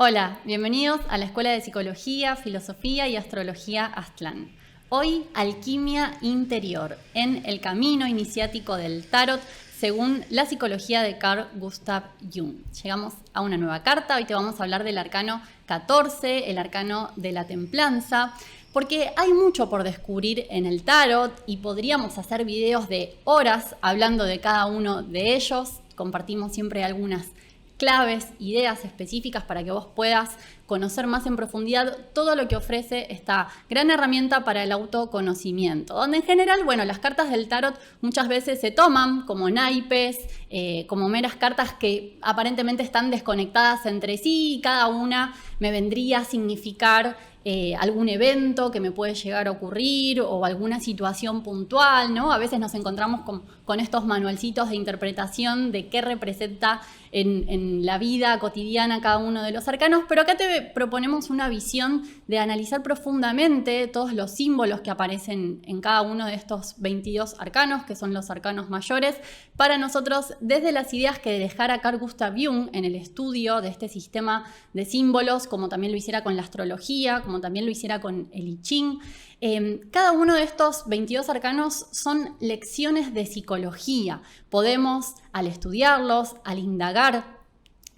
Hola, bienvenidos a la Escuela de Psicología, Filosofía y Astrología Aztlán. Hoy, alquimia interior, en el camino iniciático del tarot, según la psicología de Carl Gustav Jung. Llegamos a una nueva carta, hoy te vamos a hablar del arcano 14, el arcano de la templanza, porque hay mucho por descubrir en el tarot y podríamos hacer videos de horas hablando de cada uno de ellos. Compartimos siempre algunas claves, ideas específicas para que vos puedas conocer más en profundidad todo lo que ofrece esta gran herramienta para el autoconocimiento, donde en general, las cartas del tarot muchas veces se toman como naipes, como meras cartas que aparentemente están desconectadas entre sí y cada una me vendría a significar algún evento que me puede llegar a ocurrir o alguna situación puntual, ¿no? A veces nos encontramos con estos manualcitos de interpretación de qué representa en la vida cotidiana cada uno de los arcanos, pero acá te proponemos una visión de analizar profundamente todos los símbolos que aparecen en cada uno de estos 22 arcanos, que son los arcanos mayores, para nosotros desde las ideas que dejara Carl Gustav Jung en el estudio de este sistema de símbolos, como también lo hiciera con la astrología, como también lo hiciera con el I Ching. Cada uno de estos 22 arcanos son lecciones de psicología. Podemos, al estudiarlos, al indagar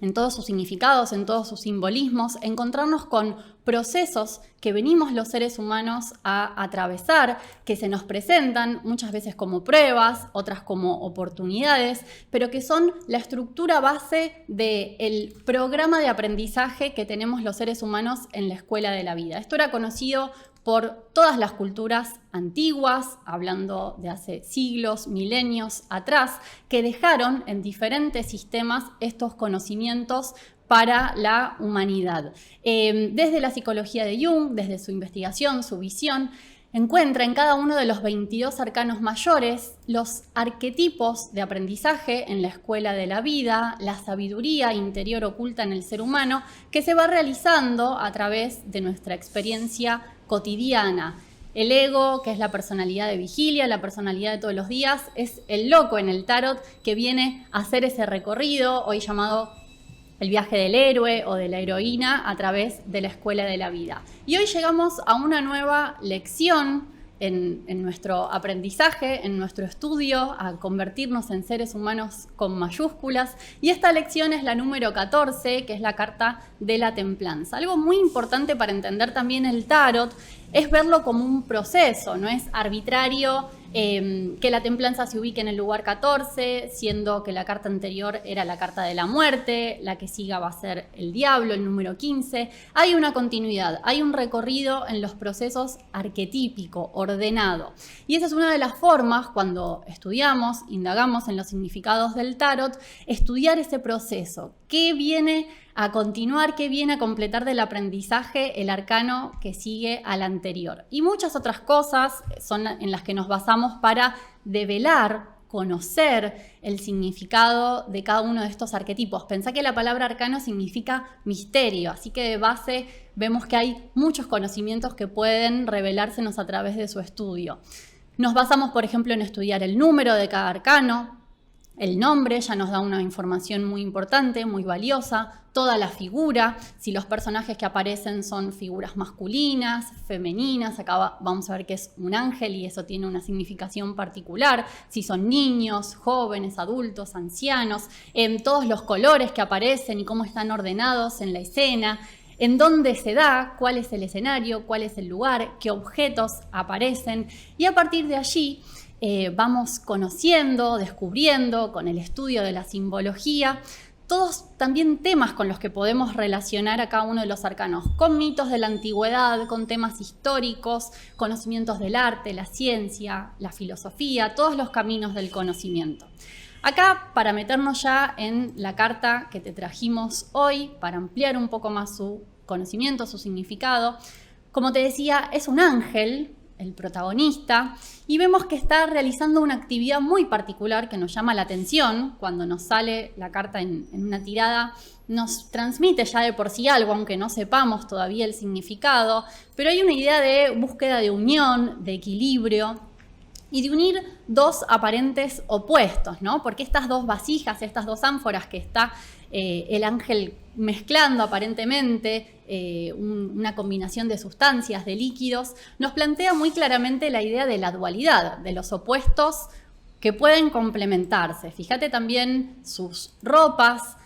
en todos sus significados, en todos sus simbolismos, encontrarnos con procesos que venimos los seres humanos a atravesar, que se nos presentan muchas veces como pruebas, otras como oportunidades, pero que son la estructura base del programa de aprendizaje que tenemos los seres humanos en la escuela de la vida. Esto era conocido por todas las culturas antiguas, hablando de hace siglos, milenios atrás, que dejaron en diferentes sistemas estos conocimientos para la humanidad. Desde la psicología de Jung, desde su investigación, su visión, encuentra en cada uno de los 22 arcanos mayores los arquetipos de aprendizaje en la escuela de la vida, la sabiduría interior oculta en el ser humano, que se va realizando a través de nuestra experiencia cotidiana. El ego, que es la personalidad de vigilia, la personalidad de todos los días, es el loco en el tarot que viene a hacer ese recorrido, hoy llamado el viaje del héroe o de la heroína a través de la escuela de la vida. Y hoy llegamos a una nueva lección en nuestro aprendizaje, en nuestro estudio, a convertirnos en seres humanos con mayúsculas. Y esta lección es la número 14, que es la carta de la templanza. Algo muy importante para entender también el tarot es verlo como un proceso, no es arbitrario que la templanza se ubique en el lugar 14, siendo que la carta anterior era la carta de la muerte, la que siga va a ser el diablo, el número 15. Hay una continuidad, hay un recorrido en los procesos arquetípico, ordenado. Y esa es una de las formas, cuando estudiamos, indagamos en los significados del tarot, estudiar ese proceso. ¿Qué viene a continuar, qué viene a completar del aprendizaje el arcano que sigue al anterior? Y muchas otras cosas son en las que nos basamos para develar, conocer el significado de cada uno de estos arquetipos. Pensá que la palabra arcano significa misterio, así que de base vemos que hay muchos conocimientos que pueden revelársenos a través de su estudio. Nos basamos, por ejemplo, en estudiar el número de cada arcano. El nombre ya nos da una información muy importante, muy valiosa, toda la figura, si los personajes que aparecen son figuras masculinas, femeninas, acá vamos a ver que es un ángel y eso tiene una significación particular, si son niños, jóvenes, adultos, ancianos, todos los colores que aparecen y cómo están ordenados en la escena, en dónde se da, cuál es el escenario, cuál es el lugar, qué objetos aparecen y a partir de allí vamos conociendo, descubriendo con el estudio de la simbología, todos también temas con los que podemos relacionar a cada uno de los arcanos, con mitos de la antigüedad, con temas históricos, conocimientos del arte, la ciencia, la filosofía, todos los caminos del conocimiento. Acá, para meternos ya en la carta que te trajimos hoy, para ampliar un poco más su conocimiento, su significado, como te decía, es un ángel, el protagonista, y vemos que está realizando una actividad muy particular que nos llama la atención. Cuando nos sale la carta en una tirada, nos transmite ya de por sí algo, aunque no sepamos todavía el significado, pero hay una idea de búsqueda de unión, de equilibrio y de unir dos aparentes opuestos, ¿no? Porque estas dos vasijas, estas dos ánforas que está el ángel mezclando aparentemente una combinación de sustancias, de líquidos, nos plantea muy claramente la idea de la dualidad, de los opuestos que pueden complementarse. Fíjate también sus ropas,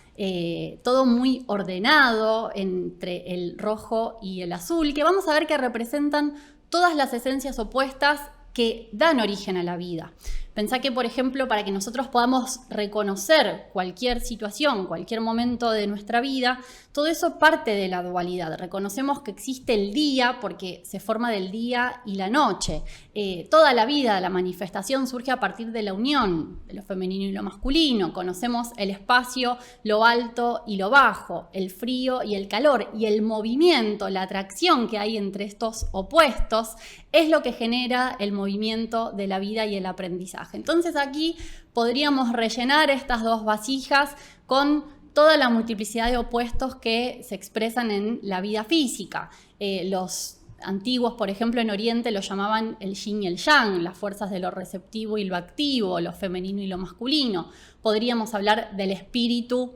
todo muy ordenado entre el rojo y el azul, que vamos a ver que representan todas las esencias opuestas que dan origen a la vida. Pensá que, por ejemplo, para que nosotros podamos reconocer cualquier situación, cualquier momento de nuestra vida, todo eso parte de la dualidad. Reconocemos que existe el día porque se forma del día y la noche. Toda la vida, la manifestación surge a partir de la unión de lo femenino y lo masculino. Conocemos el espacio, lo alto y lo bajo, el frío y el calor, y el movimiento, la atracción que hay entre estos opuestos es lo que genera el movimiento de la vida y el aprendizaje. Entonces aquí podríamos rellenar estas dos vasijas con toda la multiplicidad de opuestos que se expresan en la vida física. Los antiguos, por ejemplo, en Oriente lo llamaban el yin y el yang, las fuerzas de lo receptivo y lo activo, lo femenino y lo masculino. Podríamos hablar del espíritu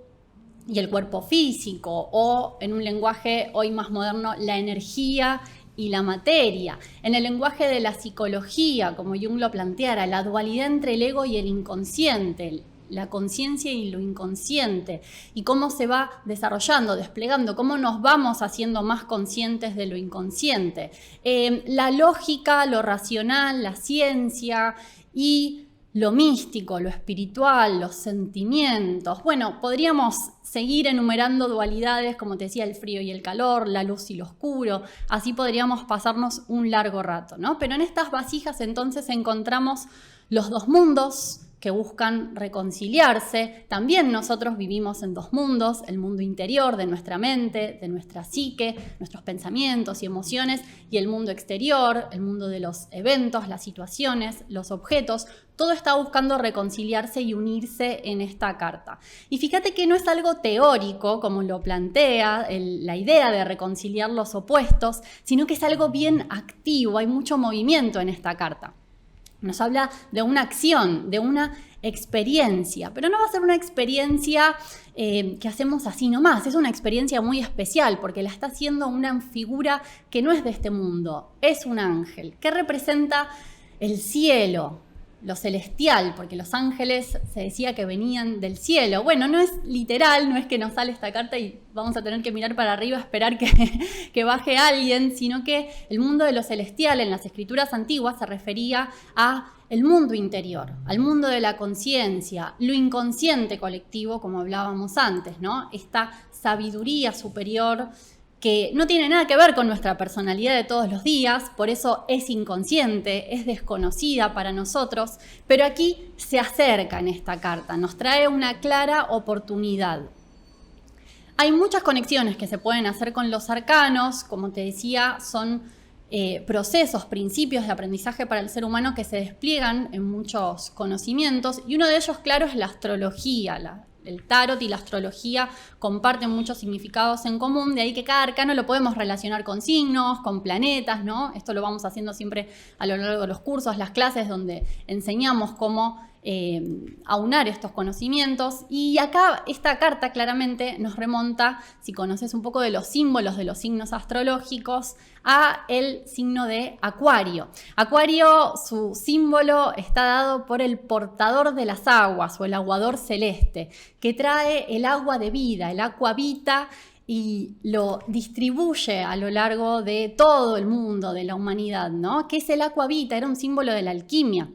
y el cuerpo físico, o en un lenguaje hoy más moderno, la energía y la materia. En el lenguaje de la psicología, como Jung lo planteara, la dualidad entre el ego y el inconsciente, la conciencia y lo inconsciente, y cómo se va desarrollando, desplegando, cómo nos vamos haciendo más conscientes de lo inconsciente. La lógica, lo racional, la ciencia y lo místico, lo espiritual, los sentimientos. Bueno, podríamos seguir enumerando dualidades, como te decía, el frío y el calor, la luz y lo oscuro. Así podríamos pasarnos un largo rato, ¿no? Pero en estas vasijas entonces encontramos los dos mundos que buscan reconciliarse. También nosotros vivimos en dos mundos, el mundo interior de nuestra mente, de nuestra psique, nuestros pensamientos y emociones, y el mundo exterior, el mundo de los eventos, las situaciones, los objetos. Todo está buscando reconciliarse y unirse en esta carta. Y fíjate que no es algo teórico, como lo plantea la idea de reconciliar los opuestos, sino que es algo bien activo, hay mucho movimiento en esta carta. Nos habla de una acción, de una experiencia, pero no va a ser una experiencia que hacemos así nomás, es una experiencia muy especial porque la está haciendo una figura que no es de este mundo, es un ángel que representa el cielo, lo celestial, porque los ángeles se decía que venían del cielo. Bueno, no es literal, no es que nos sale esta carta y vamos a tener que mirar para arriba a esperar que baje alguien, sino que el mundo de lo celestial en las escrituras antiguas se refería a el mundo interior, al mundo de la conciencia, lo inconsciente colectivo, como hablábamos antes, ¿no? Esta sabiduría superior que no tiene nada que ver con nuestra personalidad de todos los días, por eso es inconsciente, es desconocida para nosotros, pero aquí se acerca en esta carta, nos trae una clara oportunidad. Hay muchas conexiones que se pueden hacer con los arcanos, como te decía, son procesos, principios de aprendizaje para el ser humano que se despliegan en muchos conocimientos, y uno de ellos, claro, es la astrología. El tarot y la astrología comparten muchos significados en común, de ahí que cada arcano lo podemos relacionar con signos, con planetas, ¿no? Esto lo vamos haciendo siempre a lo largo de los cursos, las clases, donde enseñamos cómo aunar estos conocimientos. Y acá esta carta claramente nos remonta, si conoces un poco de los símbolos de los signos astrológicos, a el signo de Acuario. Acuario, su símbolo está dado por el portador de las aguas o el aguador celeste, que trae el agua de vida, el aqua vita, y lo distribuye a lo largo de todo el mundo, de la humanidad, ¿no? ¿Qué es el aqua vita? Era un símbolo de la alquimia,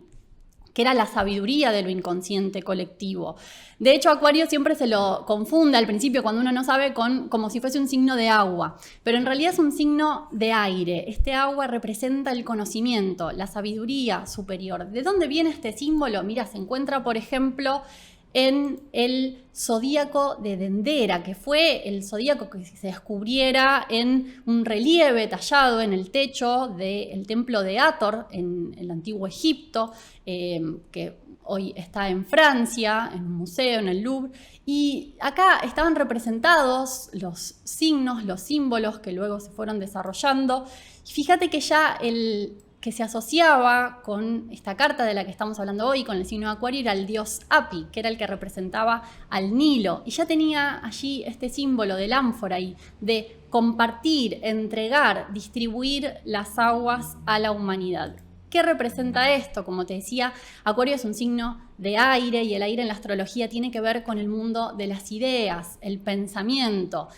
que era la sabiduría de lo inconsciente colectivo. De hecho, Acuario siempre se lo confunde al principio cuando uno no sabe como si fuese un signo de agua, pero en realidad es un signo de aire. Este agua representa el conocimiento, la sabiduría superior. ¿De dónde viene este símbolo? Mira, se encuentra, por ejemplo, en el zodíaco de Dendera, que fue el zodíaco que se descubriera en un relieve tallado en el techo del templo de Hathor en el antiguo Egipto, que hoy está en Francia, en un museo, en el Louvre. Y acá estaban representados los signos, los símbolos que luego se fueron desarrollando. Y fíjate que ya el que se asociaba con esta carta de la que estamos hablando hoy, con el signo de Acuario, era el dios Api, que era el que representaba al Nilo. Y ya tenía allí este símbolo del ánfora y de compartir, entregar, distribuir las aguas a la humanidad. ¿Qué representa esto? Como te decía, Acuario es un signo de aire y el aire en la astrología tiene que ver con el mundo de las ideas, el pensamiento.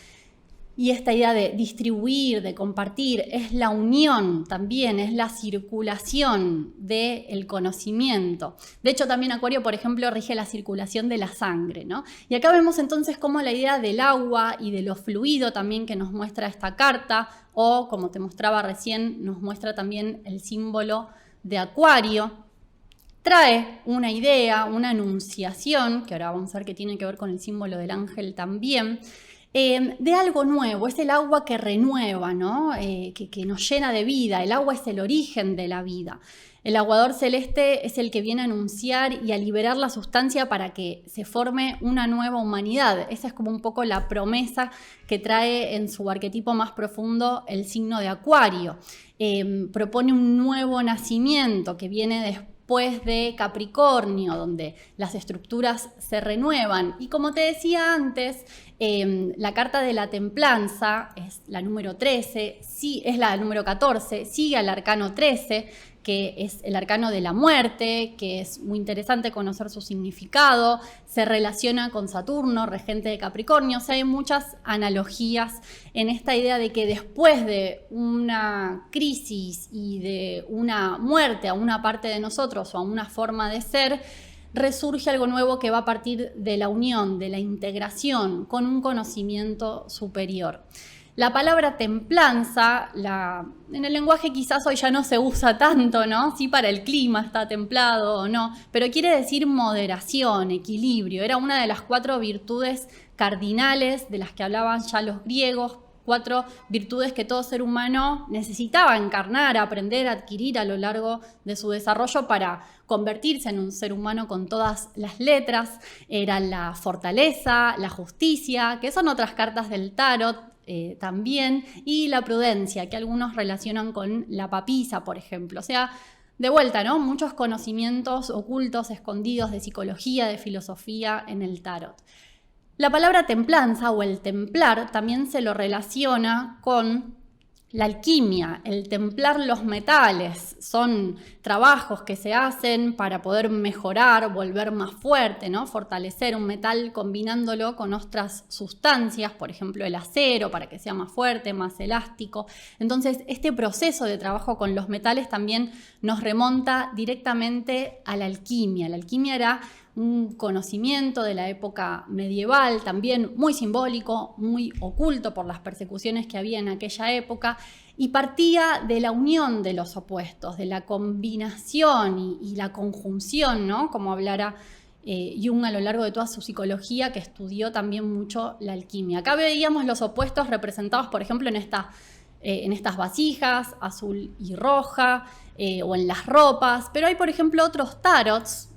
Y esta idea de distribuir, de compartir, es la unión también, es la circulación del conocimiento. De hecho, también Acuario, por ejemplo, rige la circulación de la sangre, ¿no? Y acá vemos entonces cómo la idea del agua y de lo fluido también que nos muestra esta carta, o como te mostraba recién, nos muestra también el símbolo de Acuario, trae una idea, una anunciación, que ahora vamos a ver que tiene que ver con el símbolo del ángel también, de algo nuevo. Es el agua que renueva, ¿no? Que nos llena de vida. El agua es el origen de la vida. El aguador celeste es el que viene a anunciar y a liberar la sustancia para que se forme una nueva humanidad. Esa es como un poco la promesa que trae en su arquetipo más profundo el signo de Acuario. Propone un nuevo nacimiento que viene después de Capricornio, donde las estructuras se renuevan. Y como te decía antes, la carta de la templanza es la número 13, sí, es la número 14, sigue al arcano 13, que es el arcano de la muerte, que es muy interesante conocer su significado, se relaciona con Saturno, regente de Capricornio. O sea, hay muchas analogías en esta idea de que después de una crisis y de una muerte a una parte de nosotros o a una forma de ser, resurge algo nuevo que va a partir de la unión, de la integración con un conocimiento superior. La palabra templanza, en el lenguaje quizás hoy ya no se usa tanto, ¿no? Sí, para el clima está templado o no, pero quiere decir moderación, equilibrio. Era una de las 4 virtudes cardinales de las que hablaban ya los griegos, 4 virtudes que todo ser humano necesitaba encarnar, aprender, adquirir a lo largo de su desarrollo para convertirse en un ser humano con todas las letras. Eran la fortaleza, la justicia, que son otras cartas del tarot, también, y la prudencia, que algunos relacionan con la papisa, por ejemplo. O sea, de vuelta, ¿no? Muchos conocimientos ocultos, escondidos de psicología, de filosofía en el tarot. La palabra templanza o el templar también se lo relaciona con la alquimia, el templar los metales. Son trabajos que se hacen para poder mejorar, volver más fuerte, ¿no? Fortalecer un metal combinándolo con otras sustancias, por ejemplo el acero, para que sea más fuerte, más elástico. Entonces, este proceso de trabajo con los metales también nos remonta directamente a la alquimia. La alquimia era un conocimiento de la época medieval, también muy simbólico, muy oculto por las persecuciones que había en aquella época, y partía de la unión de los opuestos, de la combinación y la conjunción, ¿no? Como hablara Jung a lo largo de toda su psicología, que estudió también mucho la alquimia. Acá veíamos los opuestos representados, por ejemplo, en estas vasijas, azul y roja, o en las ropas, pero hay, por ejemplo, otros tarots.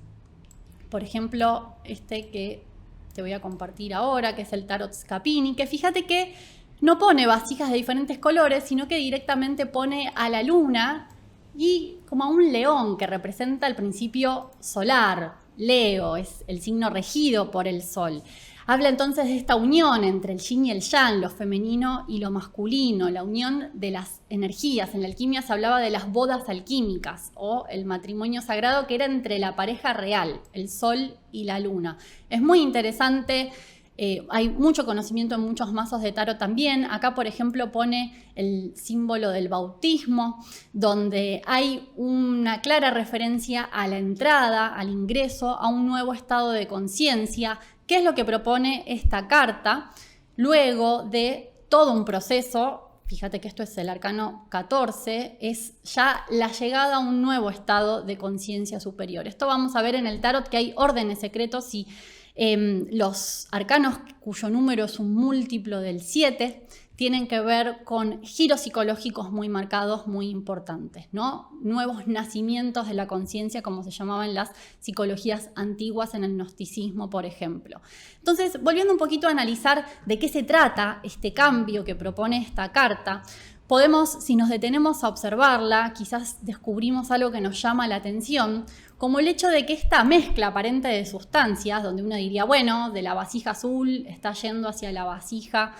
Por ejemplo, este que te voy a compartir ahora, que es el Tarot Scapini, que fíjate que no pone vasijas de diferentes colores, sino que directamente pone a la luna y como a un león que representa el principio solar. Leo es el signo regido por el sol. Habla entonces de esta unión entre el yin y el yang, lo femenino y lo masculino, la unión de las energías. En la alquimia se hablaba de las bodas alquímicas o el matrimonio sagrado, que era entre la pareja real, el sol y la luna. Es muy interesante. Hay mucho conocimiento en muchos mazos de tarot también. Acá, por ejemplo, pone el símbolo del bautismo, donde hay una clara referencia a la entrada, al ingreso, a un nuevo estado de conciencia. ¿Qué es lo que propone esta carta? Luego de todo un proceso, fíjate que esto es el arcano 14, es ya la llegada a un nuevo estado de conciencia superior. Esto vamos a ver en el tarot, que hay órdenes secretos y los arcanos cuyo número es un múltiplo del 7 tienen que ver con giros psicológicos muy marcados, muy importantes, ¿no? Nuevos nacimientos de la conciencia, como se llamaban las psicologías antiguas en el gnosticismo, por ejemplo. Entonces, volviendo un poquito a analizar de qué se trata este cambio que propone esta carta, Podemos, si nos detenemos a observarla, quizás descubrimos algo que nos llama la atención, como el hecho de que esta mezcla aparente de sustancias, donde uno diría, bueno, de la vasija azul está yendo hacia la vasija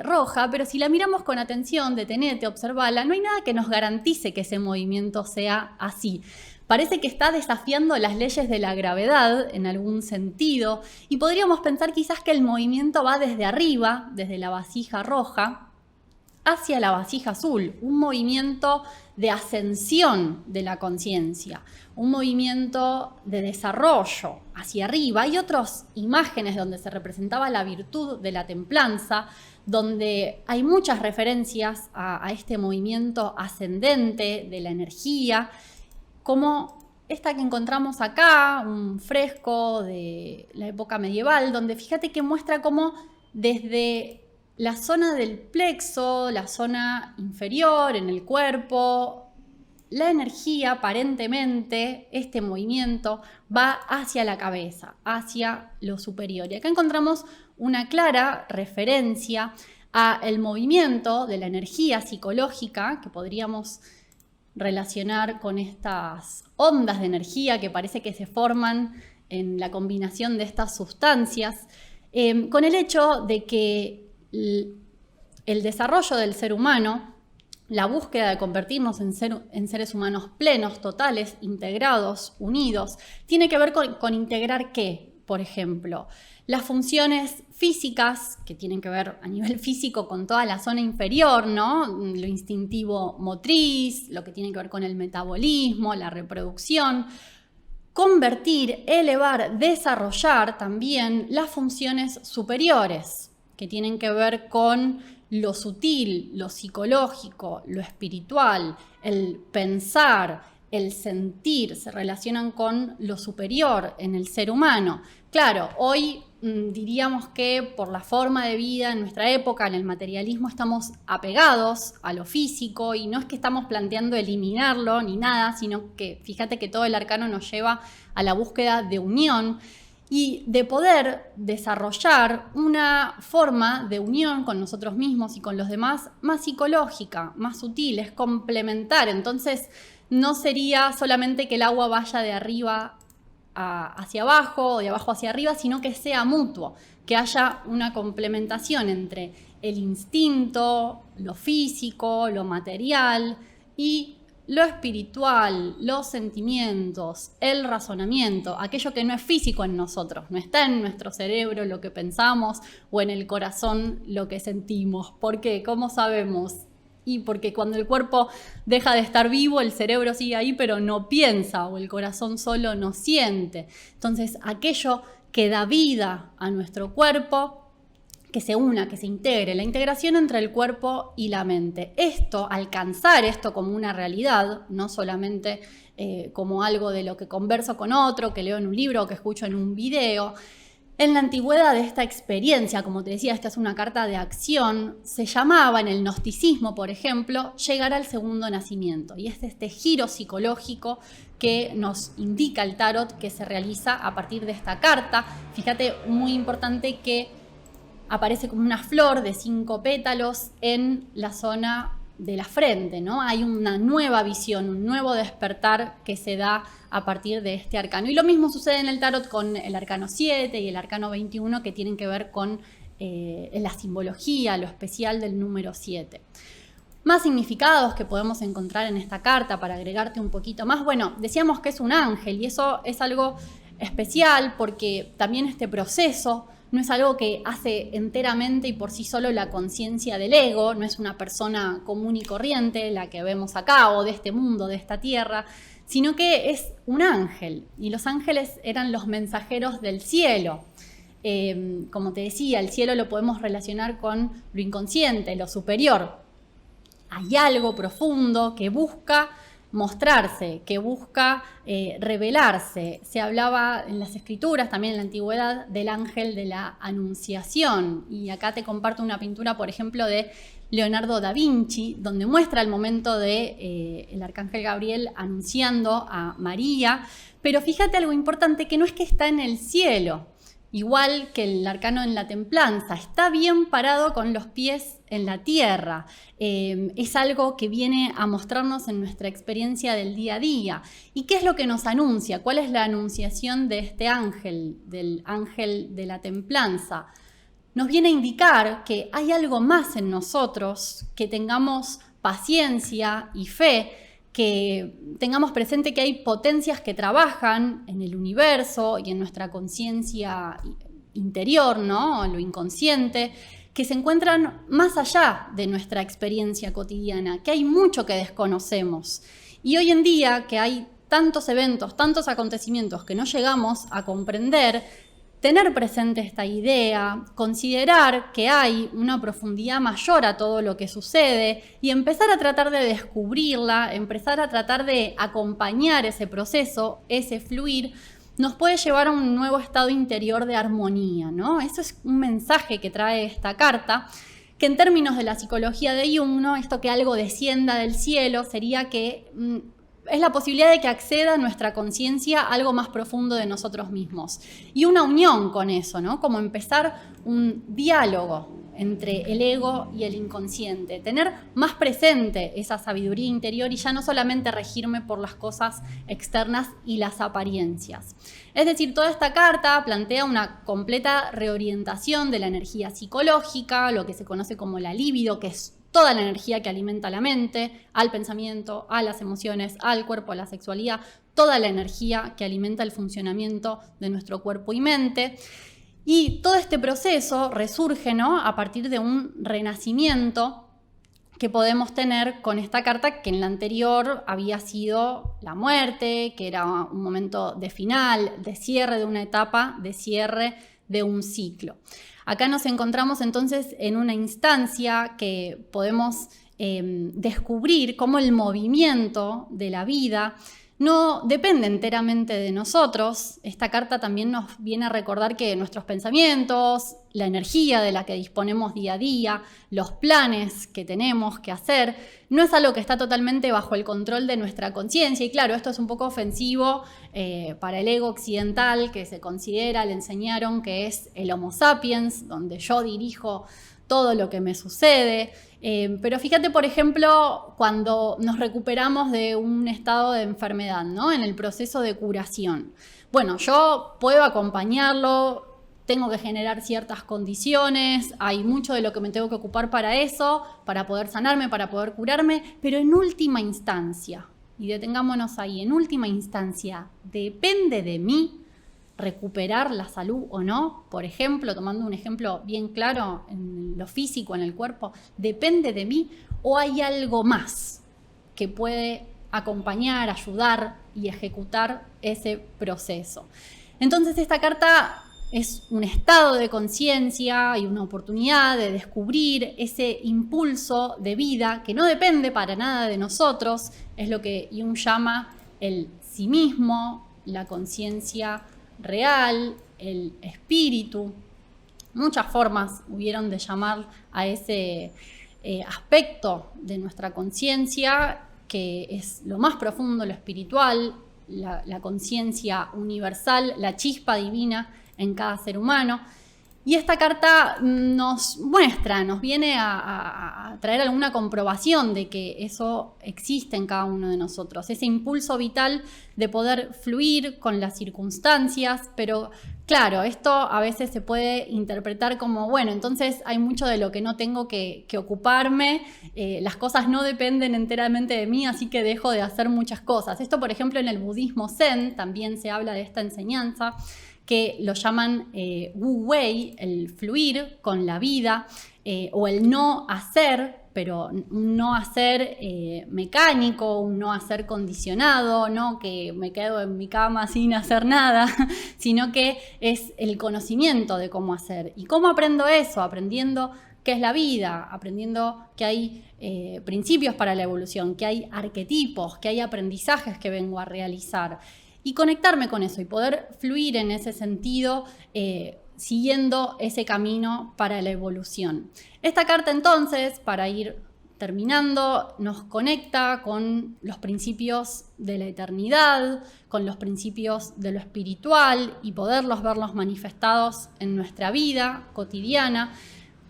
roja, pero si la miramos con atención, detenete, observala, no hay nada que nos garantice que ese movimiento sea así. Parece que está desafiando las leyes de la gravedad en algún sentido y podríamos pensar quizás que el movimiento va desde arriba, desde la vasija roja, hacia la vasija azul, un movimiento de ascensión de la conciencia, un movimiento de desarrollo hacia arriba. Hay otras imágenes donde se representaba la virtud de la templanza, donde hay muchas referencias a este movimiento ascendente de la energía, como esta que encontramos acá, un fresco de la época medieval, donde fíjate que muestra cómo desde la zona del plexo, la zona inferior en el cuerpo, la energía aparentemente, este movimiento va hacia la cabeza, hacia lo superior. Y acá encontramos una clara referencia al movimiento de la energía psicológica que podríamos relacionar con estas ondas de energía que parece que se forman en la combinación de estas sustancias, con el hecho de que el desarrollo del ser humano, la búsqueda de convertirnos en seres humanos plenos, totales, integrados, unidos, tiene que ver con integrar ¿qué? Por ejemplo, las funciones físicas, que tienen que ver a nivel físico con toda la zona inferior, ¿no? Lo instintivo motriz, lo que tiene que ver con el metabolismo, la reproducción. Convertir, elevar, desarrollar también las funciones superiores, que tienen que ver con lo sutil, lo psicológico, lo espiritual, el pensar, el sentir, se relacionan con lo superior en el ser humano. Claro, hoy diríamos que por la forma de vida en nuestra época, en el materialismo, estamos apegados a lo físico y no es que estamos planteando eliminarlo ni nada, sino que fíjate que todo el arcano nos lleva a la búsqueda de unión y de poder desarrollar una forma de unión con nosotros mismos y con los demás más psicológica, más sutil, es complementar. Entonces no sería solamente que el agua vaya de arriba hacia abajo o de abajo hacia arriba, sino que sea mutuo, que haya una complementación entre el instinto, lo físico, lo material y lo espiritual, los sentimientos, el razonamiento, aquello que no es físico en nosotros, no está en nuestro cerebro lo que pensamos o en el corazón lo que sentimos. ¿Por qué? ¿Cómo sabemos? Y porque cuando el cuerpo deja de estar vivo, el cerebro sigue ahí, pero no piensa, o el corazón solo no siente. Entonces, aquello que da vida a nuestro cuerpo, que se una, que se integre, la integración entre el cuerpo y la mente. Alcanzar esto como una realidad, no solamente como algo de lo que converso con otro, que leo en un libro o que escucho en un video. En la antigüedad, esta experiencia, como te decía, esta es una carta de acción, se llamaba en el gnosticismo, por ejemplo, llegar al segundo nacimiento. Y es este giro psicológico que nos indica el tarot que se realiza a partir de esta carta. Fíjate, muy importante que aparece como una flor de 5 pétalos en la zona de la frente, ¿no? Hay una nueva visión, un nuevo despertar que se da a partir de este arcano. Y lo mismo sucede en el tarot con el arcano 7 y el arcano 21, que tienen que ver con la simbología, lo especial del número 7. Más significados que podemos encontrar en esta carta para agregarte un poquito más. Bueno, decíamos que es un ángel y eso es algo especial porque también este proceso no es algo que hace enteramente y por sí solo la conciencia del ego, no es una persona común y corriente, la que vemos acá, o de este mundo, de esta tierra, sino que es un ángel. Y los ángeles eran los mensajeros del cielo. Como te decía, el cielo lo podemos relacionar con lo inconsciente, lo superior. Hay algo profundo que busca mostrarse, que busca revelarse. Se hablaba en las escrituras, también en la antigüedad, del ángel de la anunciación. Y acá te comparto una pintura, por ejemplo, de Leonardo da Vinci, donde muestra el momento de el arcángel Gabriel anunciando a María. Pero fíjate algo importante, que no es que está en el cielo, igual que el arcano en la templanza, está bien parado con los pies en la tierra. Es algo que viene a mostrarnos en nuestra experiencia del día a día. ¿Y qué es lo que nos anuncia? ¿Cuál es la anunciación de este ángel, del ángel de la templanza? Nos viene a indicar que hay algo más en nosotros, que tengamos paciencia y fe, que tengamos presente que hay potencias que trabajan en el universo y en nuestra conciencia interior, ¿no? Lo inconsciente, que se encuentran más allá de nuestra experiencia cotidiana, que hay mucho que desconocemos. Y hoy en día, que hay tantos eventos, tantos acontecimientos que no llegamos a comprender, tener presente esta idea, considerar que hay una profundidad mayor a todo lo que sucede y empezar a tratar de descubrirla, empezar a tratar de acompañar ese proceso, ese fluir, nos puede llevar a un nuevo estado interior de armonía, ¿no? Eso es un mensaje que trae esta carta, que en términos de la psicología de Jung, ¿no? Esto que algo descienda del cielo sería que es la posibilidad de que acceda a nuestra conciencia algo más profundo de nosotros mismos. Y una unión con eso, ¿no? Como empezar un diálogo entre el ego y el inconsciente. Tener más presente esa sabiduría interior y ya no solamente regirme por las cosas externas y las apariencias. Es decir, toda esta carta plantea una completa reorientación de la energía psicológica, lo que se conoce como la libido, que es toda la energía que alimenta la mente, al pensamiento, a las emociones, al cuerpo, a la sexualidad, toda la energía que alimenta el funcionamiento de nuestro cuerpo y mente. Y todo este proceso resurge, ¿no?, a partir de un renacimiento que podemos tener con esta carta, que en la anterior había sido la muerte, que era un momento de final, de cierre de una etapa, de cierre de un ciclo. Acá nos encontramos entonces en una instancia que podemos descubrir cómo el movimiento de la vida no depende enteramente de nosotros. Esta carta también nos viene a recordar que nuestros pensamientos, la energía de la que disponemos día a día, los planes que tenemos que hacer, no es algo que está totalmente bajo el control de nuestra conciencia. Y claro, esto es un poco ofensivo para el ego occidental, que se considera, le enseñaron que es el Homo sapiens, donde yo dirijo todo lo que me sucede. Pero fíjate, por ejemplo, cuando nos recuperamos de un estado de enfermedad, ¿no?, en el proceso de curación. Bueno, yo puedo acompañarlo, tengo que generar ciertas condiciones, hay mucho de lo que me tengo que ocupar para eso, para poder sanarme, para poder curarme, pero en última instancia, y detengámonos ahí, en última instancia, depende de mí recuperar la salud o no. Por ejemplo, tomando un ejemplo bien claro en lo físico, en el cuerpo, ¿depende de mí o hay algo más que puede acompañar, ayudar y ejecutar ese proceso? Entonces esta carta es un estado de conciencia y una oportunidad de descubrir ese impulso de vida que no depende para nada de nosotros, es lo que Jung llama el sí mismo, la conciencia real, el espíritu. Muchas formas hubieron de llamar a ese aspecto de nuestra conciencia, que es lo más profundo, lo espiritual, la conciencia universal, la chispa divina en cada ser humano. Y esta carta nos muestra, nos viene a traer alguna comprobación de que eso existe en cada uno de nosotros, ese impulso vital de poder fluir con las circunstancias, pero claro, esto a veces se puede interpretar como, bueno, entonces hay mucho de lo que no tengo que ocuparme, las cosas no dependen enteramente de mí, así que dejo de hacer muchas cosas. Esto, por ejemplo, en el budismo zen también se habla de esta enseñanza, que lo llaman Wu Wei, el fluir con la vida, o el no hacer, pero un no hacer mecánico, un no hacer condicionado, no que me quedo en mi cama sin hacer nada, sino que es el conocimiento de cómo hacer. ¿Y cómo aprendo eso? Aprendiendo qué es la vida, aprendiendo que hay principios para la evolución, que hay arquetipos, que hay aprendizajes que vengo a realizar. Y conectarme con eso y poder fluir en ese sentido, siguiendo ese camino para la evolución. Esta carta entonces, para ir terminando, nos conecta con los principios de la eternidad, con los principios de lo espiritual y verlos manifestados en nuestra vida cotidiana.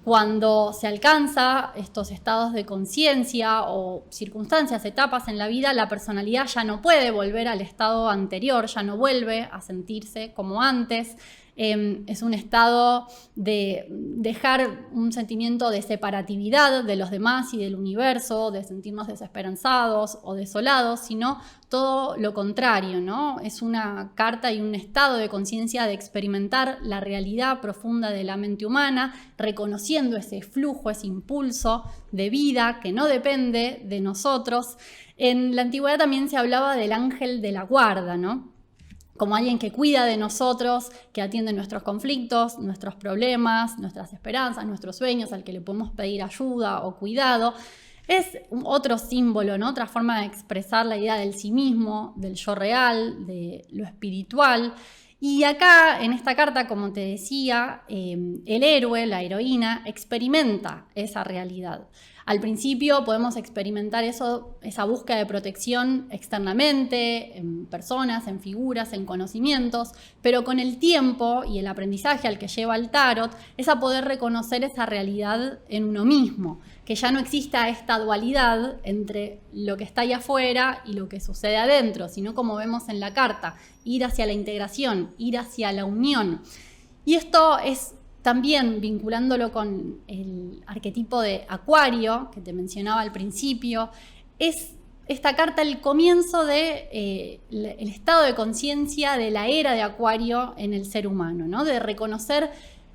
Cuando se alcanza estos estados de conciencia o circunstancias, etapas en la vida, la personalidad ya no puede volver al estado anterior, ya no vuelve a sentirse como antes. Es un estado de dejar un sentimiento de separatividad de los demás y del universo, de sentirnos desesperanzados o desolados, sino todo lo contrario, ¿no? Es una carta y un estado de conciencia de experimentar la realidad profunda de la mente humana, reconociendo ese flujo, ese impulso de vida que no depende de nosotros. En la antigüedad también se hablaba del ángel de la guarda, ¿no? Como alguien que cuida de nosotros, que atiende nuestros conflictos, nuestros problemas, nuestras esperanzas, nuestros sueños, al que le podemos pedir ayuda o cuidado. Es otro símbolo, ¿no? Otra forma de expresar la idea del sí mismo, del yo real, de lo espiritual. Y acá, en esta carta, como te decía, el héroe, la heroína, experimenta esa realidad. Al principio podemos experimentar esa búsqueda de protección externamente, en personas, en figuras, en conocimientos, pero con el tiempo y el aprendizaje al que lleva el tarot, es a poder reconocer esa realidad en uno mismo, que ya no exista esta dualidad entre lo que está allá afuera y lo que sucede adentro, sino como vemos en la carta, ir hacia la integración, ir hacia la unión. Y esto es también vinculándolo con el arquetipo de Acuario, que te mencionaba al principio, es esta carta el comienzo de el estado de conciencia de la era de Acuario en el ser humano, ¿no? De reconocer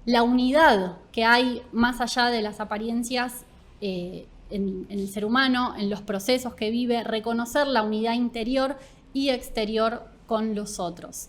la unidad que hay más allá de las apariencias en el ser humano, en los procesos que vive, reconocer la unidad interior y exterior con los otros.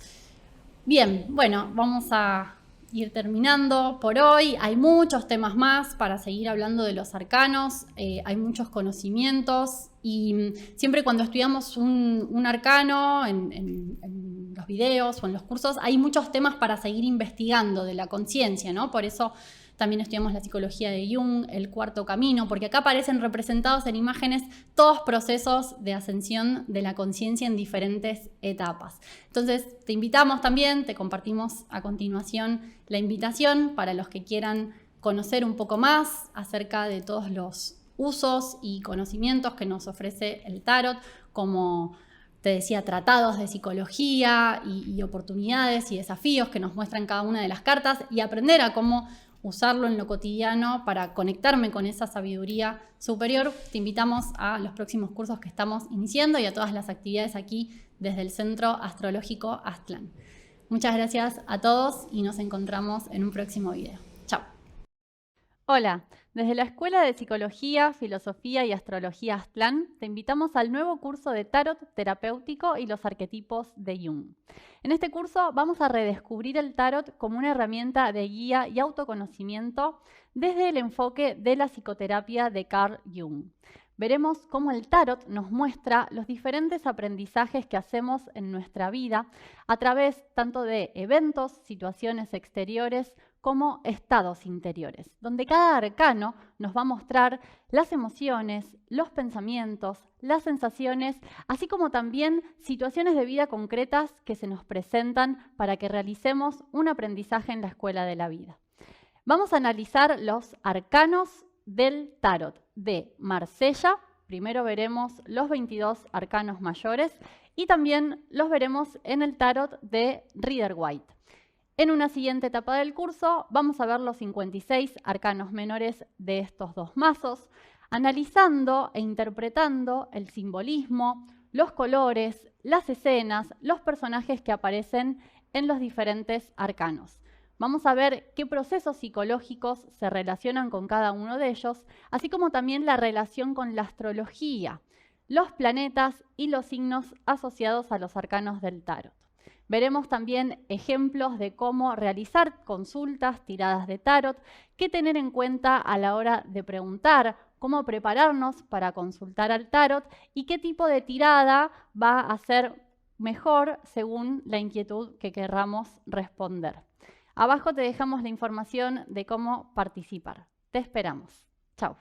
Bien, bueno, vamos a ir terminando por hoy. Hay muchos temas más para seguir hablando de los arcanos, hay muchos conocimientos y siempre cuando estudiamos un arcano en los videos o en los cursos hay muchos temas para seguir investigando de la conciencia, ¿no? Por eso también estudiamos la psicología de Jung, el cuarto camino, porque acá aparecen representados en imágenes todos procesos de ascensión de la conciencia en diferentes etapas. Entonces, te invitamos también, te compartimos a continuación la invitación para los que quieran conocer un poco más acerca de todos los usos y conocimientos que nos ofrece el tarot, como te decía, tratados de psicología y oportunidades y desafíos que nos muestran cada una de las cartas y aprender a cómo usarlo en lo cotidiano para conectarme con esa sabiduría superior. Te invitamos a los próximos cursos que estamos iniciando y a todas las actividades aquí desde el Centro Astrológico Aztlán. Muchas gracias a todos y nos encontramos en un próximo video. Chao. Hola, desde la Escuela de Psicología, Filosofía y Astrología Aztlán te invitamos al nuevo curso de Tarot Terapéutico y los arquetipos de Jung. En este curso vamos a redescubrir el Tarot como una herramienta de guía y autoconocimiento desde el enfoque de la psicoterapia de Carl Jung. Veremos cómo el Tarot nos muestra los diferentes aprendizajes que hacemos en nuestra vida a través tanto de eventos, situaciones exteriores, como estados interiores, donde cada arcano nos va a mostrar las emociones, los pensamientos, las sensaciones, así como también situaciones de vida concretas que se nos presentan para que realicemos un aprendizaje en la escuela de la vida. Vamos a analizar los arcanos del tarot de Marsella. Primero veremos los 22 arcanos mayores y también los veremos en el tarot de Rider-Waite. En una siguiente etapa del curso vamos a ver los 56 arcanos menores de estos dos mazos, analizando e interpretando el simbolismo, los colores, las escenas, los personajes que aparecen en los diferentes arcanos. Vamos a ver qué procesos psicológicos se relacionan con cada uno de ellos, así como también la relación con la astrología, los planetas y los signos asociados a los arcanos del tarot. Veremos también ejemplos de cómo realizar consultas, tiradas de tarot, qué tener en cuenta a la hora de preguntar, cómo prepararnos para consultar al tarot y qué tipo de tirada va a ser mejor según la inquietud que querramos responder. Abajo te dejamos la información de cómo participar. Te esperamos. Chao.